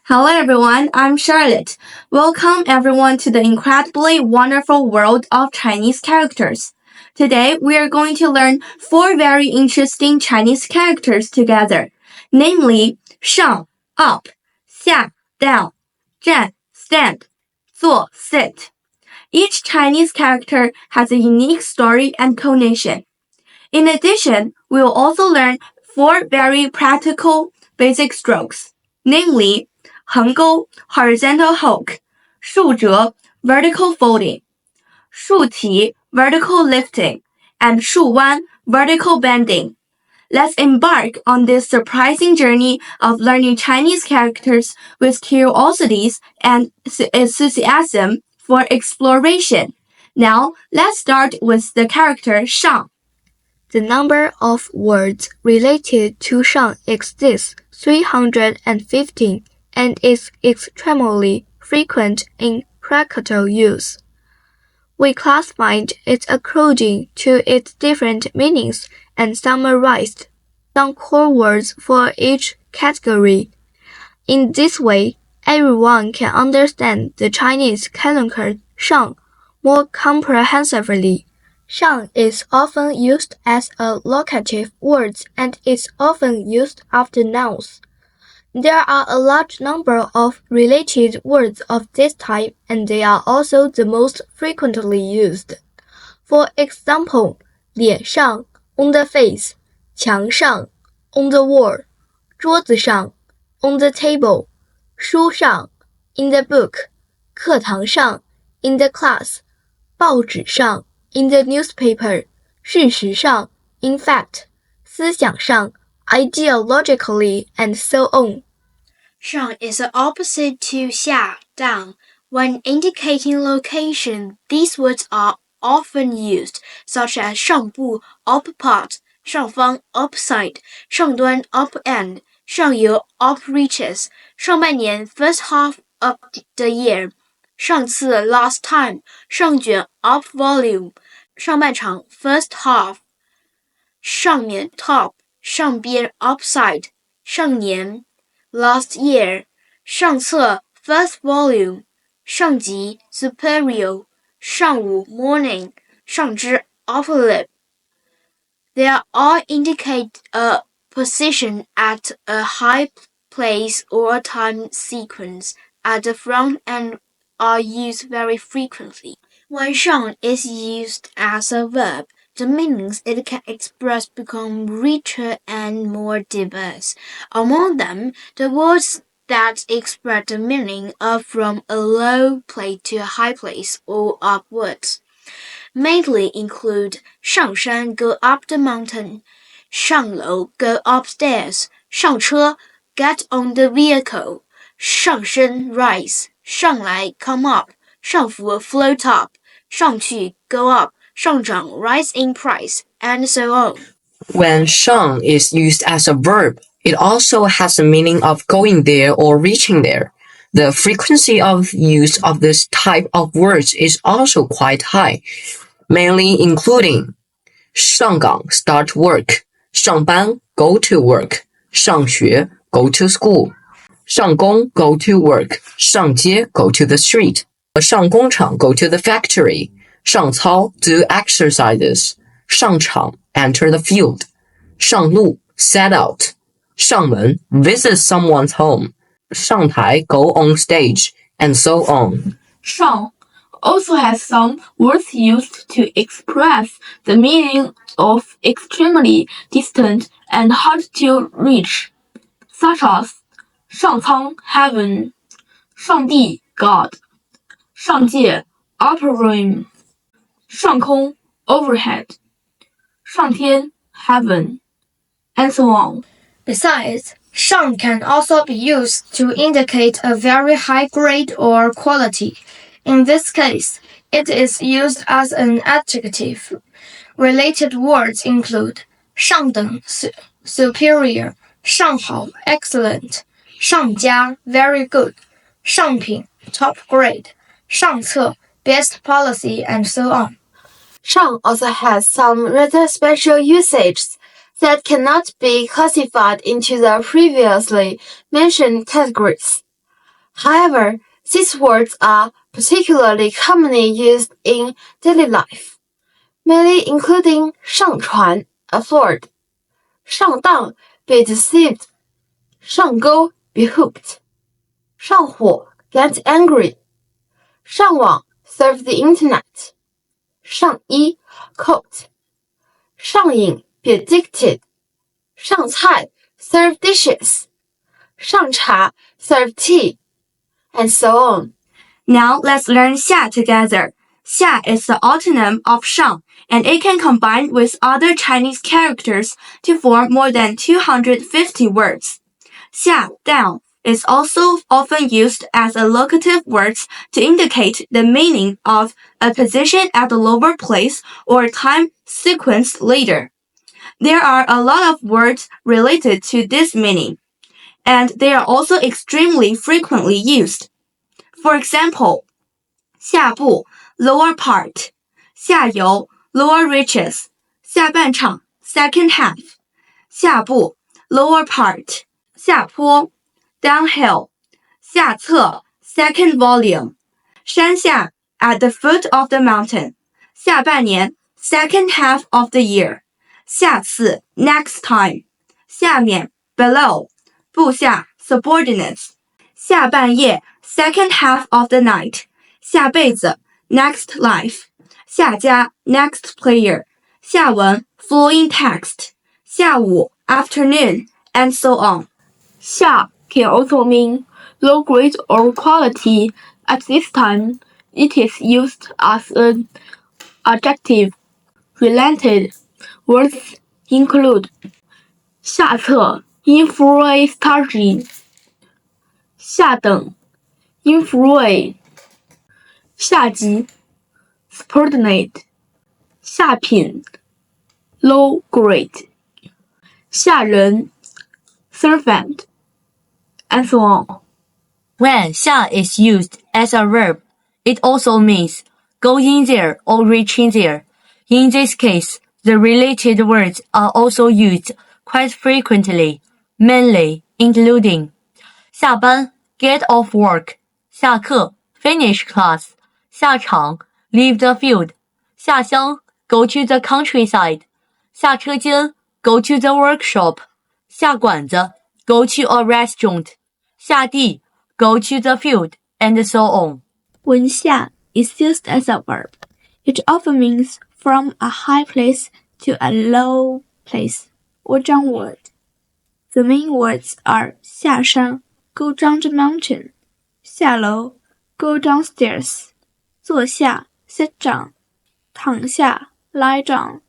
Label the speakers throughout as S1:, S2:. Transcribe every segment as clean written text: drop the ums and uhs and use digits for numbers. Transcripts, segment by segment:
S1: Hello everyone, I'm Charlotte. Welcome everyone to the incredibly wonderful world of Chinese characters. Today we are going to learn 4 very interesting Chinese characters together, namely 上 up, 下 down, 站 stand, 坐 sit. Each Chinese character has a unique story and connotation. In addition, we will also learn 4 very practical basic strokes, namely 横勾 horizontal hook, 竖折 vertical folding, 竖提 vertical lifting, and 竖弯 vertical bending. Let's embark on this surprising journey of learning Chinese characters with curiosities and enthusiasm for exploration. Now, let's start with the character 上.
S2: The number of words related to 上exists 315 and is extremely frequent in practical use. We classified it according to its different meanings and summarized some core words for each category. In this way, everyone can understand the Chinese character 上 more comprehensively. 上 is often used as a locative word and is often used after nouns. There are a large number of related words of this type and they are also the most frequently used. For example, 脸上 on the face, 墙上 on the wall, 桌子上 on the table, 书上 in the book, 课堂上 in the class, 报纸上 in the newspaper, 事实上 in fact, 思想上 ideologically, and so on.
S3: 上 is the opposite to 下 down. When indicating location, these words are often used, such as 上部 up part, 上方 up side, 上端 up end, 上游 up reaches, 上半年 first half of the year, 上次 last time, 上卷 up volume, 上半场 first half, 上面 top, 上边 upside, 上年last year, 上册 first volume, 上级 superior, 上午 morning, 上肢 upper lip. They all indicate a position at a high place or a time sequence at the front and are used very frequently. When 上 is used as a verb, the meanings it can express become richer and more diverse. Among them, the words that express the meaning are from a low place to a high place or upwards. Mainly include 上山 go up the mountain, 上楼 go upstairs, 上车 get on the vehicle, 上升 rise, 上来 come up, 上浮 float up, 上去 go up, 上涨 rise in price, and so on.
S4: When 上 is used as a verb, it also has the meaning of going there or reaching there. The frequency of use of this type of words is also quite high, mainly including 上岗 start work, 上班 go to work, 上学 go to school, 上工 go to work, 上街 go to the street, 上工厂 go to the factory, 上操 do exercises, 上场 enter the field, 上路 set out, 上门 visit someone's home, 上台 go on stage, and so on.
S1: 上 also has some words used to express the meaning of extremely distant and hard to reach, such as 上苍 heaven, 上帝 God, 上界 upper room, 上空 overhead, 上天 heaven, and so on.
S5: Besides, 上 can also be used to indicate a very high grade or quality. In this case, it is used as an adjective. Related words include 上等 superior, 上好 excellent, 上佳 very good, 上品 top grade, 上策 best policy, and so on.
S6: 上 also has some rather special usages that cannot be classified into the previously mentioned categories. However, these words are particularly commonly used in daily life, mainly including 上船 afford, 上当 be deceived, 上钩 be hooked, 上火 get angry, 上网 surf the internet, 上衣 coat, 上瘾 be addicted, 上菜 serve dishes, 上茶 serve tea, and so on.
S1: Now let's learn 下 together. 下 is the autonym of 上, and it can combine with other Chinese characters to form more than 250 words. 下 down is also often used as a locative word to indicate the meaning of a position at a lower place or time sequence later. There are a lot of words related to this meaning, and they are also extremely frequently used. For example, 下部 lower part, 下游 lower reaches, 下半场 second half, 下部 lower part, 下坡 downhill, 下册 second volume, 山下 at the foot of the mountain, 下半年 second half of the year, 下次 next time, 下面 below, 部下 subordinates, 下半夜 second half of the night, 下辈子 next life, 下家 next player, 下文 flowing text, 下午 afternoon, and so on.
S2: 下 can also mean low grade or quality. At this time, it is used as an adjective. Related words include 下册 inferior study, 下等 inferior, 下级 subordinate, 下品 low grade, 下人 servant, and so on.
S7: When 下 is used as a verb, it also means going there or reaching there. In this case, the related words are also used quite frequently, mainly including 下班 get off work, 下课 finish class, 下场 leave the field, 下乡 go to the countryside, 下车间 go to the workshop, 下馆子 go to a restaurant, 下地 go to the field, and so on.
S2: When 下 is used as a verb, it often means from a high place to a low place or downward. The main words are 下山 go down the mountain, 下楼 go downstairs, 坐下 sit down, 躺下 lie down,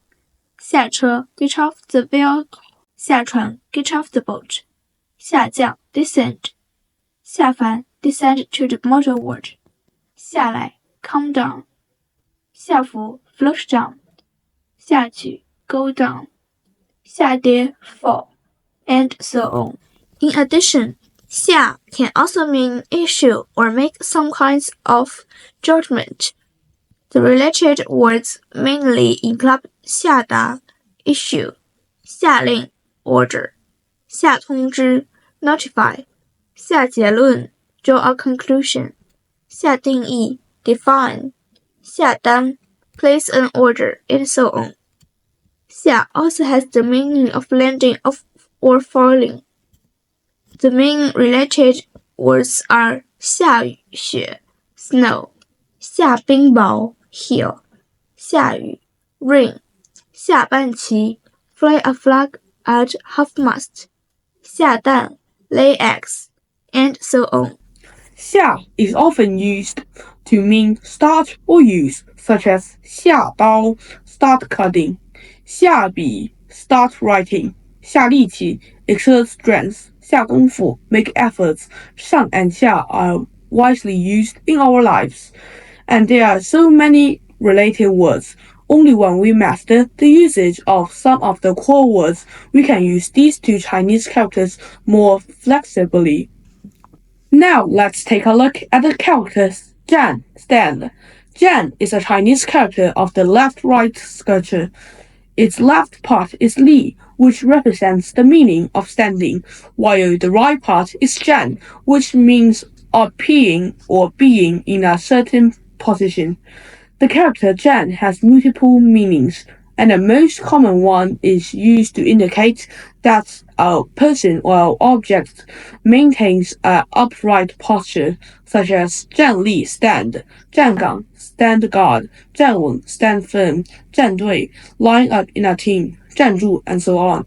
S2: 下车 get off the vehicle, 下船 get off the boat, 下降 descend, 下凡 descend to the motorboat, 下来 come down, 下浮 float down, 下去 go down, 下跌 fall, and so on. In addition, 下 can also mean issue or make some kinds of judgment. The related words mainly include 下达 issue, 下令 order, 下通知 notify, 下结论 draw a conclusion, 下定义 define, 下单 place an order, and so on. 下 also has the meaning of landing or falling. The main related words are 下雨雪 snow, 下冰雹 hill, 下雨 rain, 下半旗 fly a flag at half-mast, 下蛋 lay eggs, and so on.
S8: 下 is often used to mean start or use, such as 下刀 start cutting, 下笔 start writing, 下力气 exert strength, 下功夫 make efforts. 上 and 下 are widely used in our lives, and there are so many related words. Only when we master the usage of some of the core words, we can use these two Chinese characters more flexibly. Now let's take a look at the characters. 站 stand. 站 is a Chinese character of the left-right structure. Its left part is 立, which represents the meaning of standing, while the right part is 站, which means of peeing or being in a certain position. The character Zhan has multiple meanings, and the most common one is used to indicate that a person or object maintains an upright posture, such as 站立 stand, 站岗 stand guard, 站稳 stand firm, 站队 line up in a team, 站住 and so on.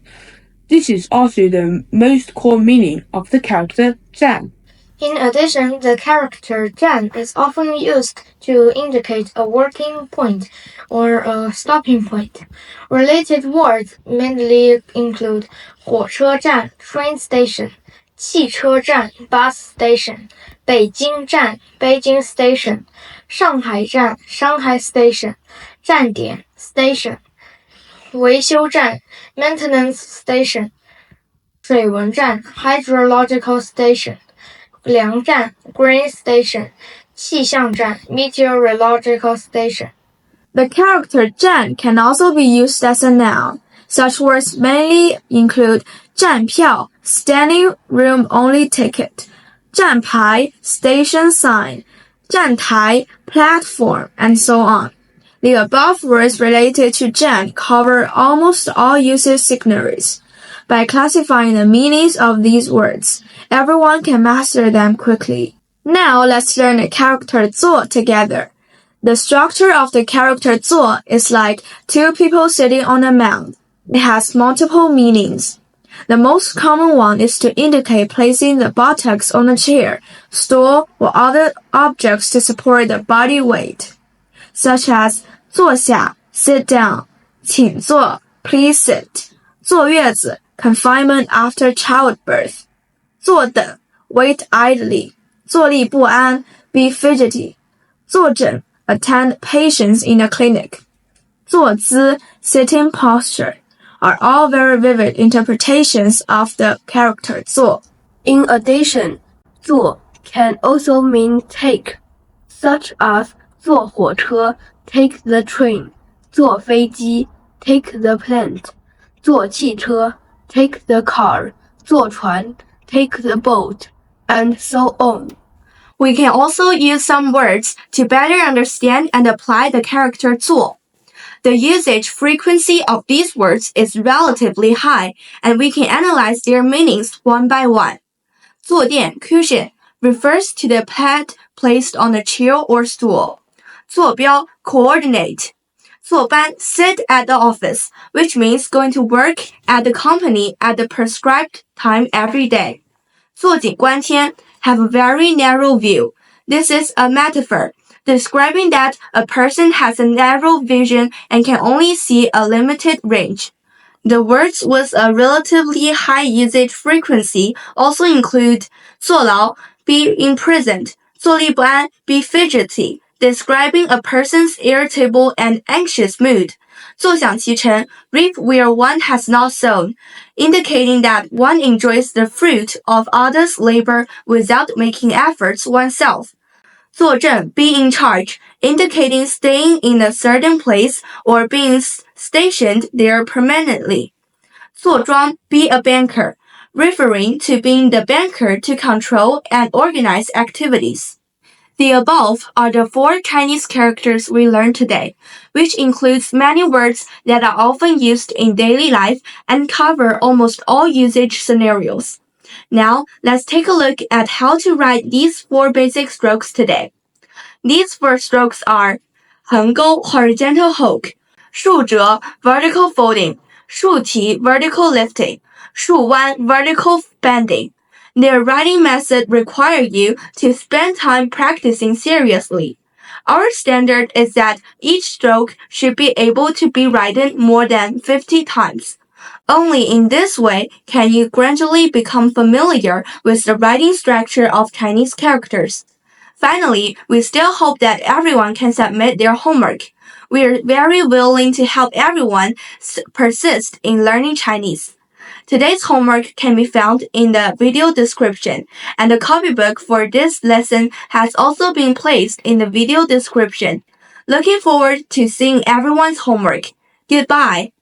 S8: This is also the most core meaning of the character Zhan.
S5: In addition, the character 站 is often used to indicate a working point or a stopping point. Related words mainly include 火车站 train station, 汽车站 bus station, 北京站 Beijing station, 上海站 Shanghai station, 站点 station, 维修站 maintenance station, 水文站 hydrological station, 粮站 grain station, 气象站 meteorological station.
S1: The character 站 can also be used as a noun. Such words mainly include 站票 standing room only ticket, 站牌 station sign, 站台 platform, and so on. The above words related to 站 cover almost all usage signaries. By classifying the meanings of these words, everyone can master them quickly. Now let's learn the character 坐 together. The structure of the character 坐 is like two people sitting on a mound. It has multiple meanings. The most common one is to indicate placing the buttocks on a chair, stool, or other objects to support the body weight, such as 坐下 sit down, 请坐 please sit, 坐月子 confinement after childbirth, 坐等 wait idly, 坐立不安 be fidgety, 坐诊 attend patients in a clinic, 坐姿 sitting posture, are all very vivid interpretations of the character 坐.
S6: In addition, 坐 can also mean take, such as 坐火车 take the train, 坐飞机 take the plane, 坐汽车 take the car, 坐船 take the boat, and so on.
S1: We can also use some words to better understand and apply the character 坐. The usage frequency of these words is relatively high, and we can analyze their meanings one by one. 坐垫 cushion refers to the pad placed on a chair or stool. 坐标 coordinate. 坐班 sit at the office, which means going to work at the company at the prescribed time every day. 坐井观天 have a very narrow view. This is a metaphor, describing that a person has a narrow vision and can only see a limited range. The words with a relatively high usage frequency also include 坐牢 be imprisoned, 坐立不安 be fidgety, describing a person's irritable and anxious mood. 坐享其成 reap where one has not sown, indicating that one enjoys the fruit of others' labor without making efforts oneself. 坐镇 be in charge, indicating staying in a certain place or being stationed there permanently. 坐庄 be a banker, referring to being the banker to control and organize activities. The above are the 4 Chinese characters we learned today, which includes many words that are often used in daily life and cover almost all usage scenarios. Now, let's take a look at how to write these 4 basic strokes today. These 4 strokes are 横钩 horizontal hook, 竖折 vertical folding, 竖提 vertical lifting, 竖弯 vertical bending. Their writing method requires you to spend time practicing seriously. Our standard is that each stroke should be able to be written more than 50 times. Only in this way can you gradually become familiar with the writing structure of Chinese characters. Finally, we still hope that everyone can submit their homework. We are very willing to help everyone persist in learning Chinese. Today's homework can be found in the video description, and the copybook for this lesson has also been placed in the video description. Looking forward to seeing everyone's homework. Goodbye!